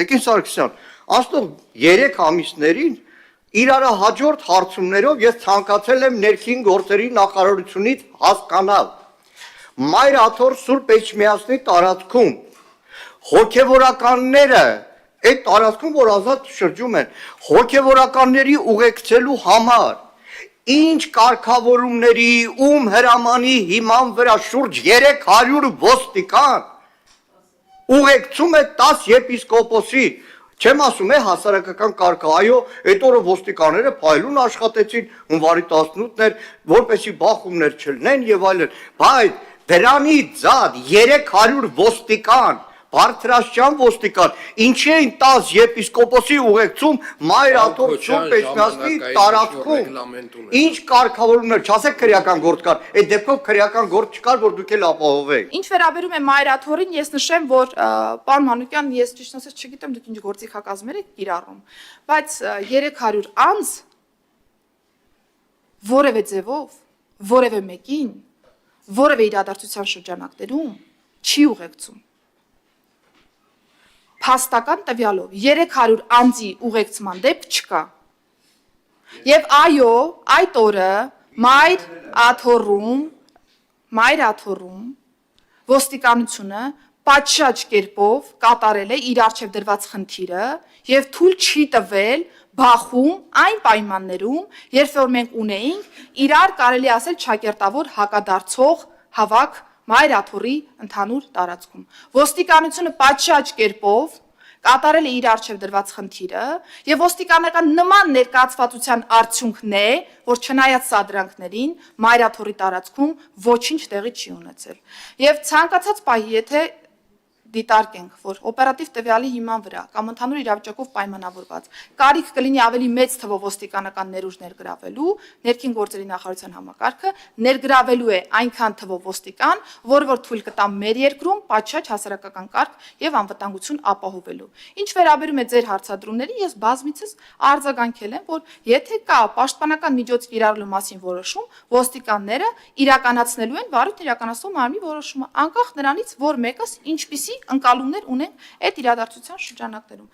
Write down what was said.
Տիկին Սարգսյան, աստող 3 ամիսներին իրար հաջորդ հարցումներով ես ցանկացել եմ ներքին գործերի նախարարությունից հասկանալ Մայր Աթոռ Սուրբ Էջմիածնի տարածքում հոգևորականները այդ տարածքում, որ ազատ շրջում են, հոգևորականների ուղեկցելու համար ինչ կարգավորումների, ում հրամանի հիման վրա շուրջ 300 ոստիկան ուղեկցում է 10 եպիսկոպոսի, չեմ ասում է հասարակական կարգը, այո, այդ օրը ոստիկանները փայլուն աշխատեցին, հունվարի 18-ն էր, որպեսի բախումներ չլինեն եւ այլն, բայց դրանից զատ 300 ոստիկան Բարձրաստիճան ոստիկան, ինչի էին 10 եպիսկոպոսի ուղեկցում Մայր Աթոռ Սուրբ Էջմիածնի տարածքում, ինչ կարգավորումներ, չասեք քրեական գործ կար, այդ դեպքով քրեական գործ չկար, որ դուք էլ ապահովեիք։ Ինչ վերաբերում է Մայր Աթոռին, ես նշեմ, որ պարոն Մանուկյան, ես ճիշտ ասած չգիտեմ դուք ինչ գործիքակազմեր եք կիրառում, բայց 300 անձ որևէ ձևով, որևէ մեկին, որևէ իրադարձության շրջանակներում չի ուղեկցում։ Փաստական տվյալով 300 անձի ուղեկցման դեպք չկա։ Եվ այո, այդ օրը Մայր Աթոռում ոստիկանությունը պատշաճ կերպով կատարել է իր առջև դրված խնդիրը եւ թույլ չի տվել բախում այն պայմաններում, երբ որ մենք ունեինք իրար կարելի ասել ճակերտավոր հակադարձող հավաք Մայր Աթոռի ընդհանուր տարածքում։ Ոստիկանությունը պատշաճ կերպով կատարել է իր առջև դրված խնդիրը եւ ոստիկանական նման ներկայացվածության արդյունքն է, որ չնայած սադրանքներին Մայր Աթոռի տարածքում ոչինչ տեղի չի ունեցել։ Եվ ցանկացած պահի, եթե դիտարկենք, որ օպերատիվ տվյալի հիման վրա կամ ընդհանուր իրավիճակով պայմանավորված կարիք կլինի ավելի մեծ թվով ոստիկանական ներուժ ներգրավելու, ներքին գործերի նախարարության համակարգը ներգրավելու է այնքան թվով ոստիկան, որը որ թույլ կտա մեր երկրում պատշաճ հասարակական կարգ եւ անվտանգություն ապահովելու։ Ինչ վերաբերում է ձեր հարցադրումներին, ես բազմիցս արձագանքել եմ, որ եթե կա պաշտպանական միջոց կիրառելու մասին որոշում, ոստիկանները իրականացնելու են վարույթ իրականացնող մարմնի որոշումը, անկախ նրանից, որ մեկս ինչպիսի ընկալումներ ունեն այդ իրադարձության շրջանակներում։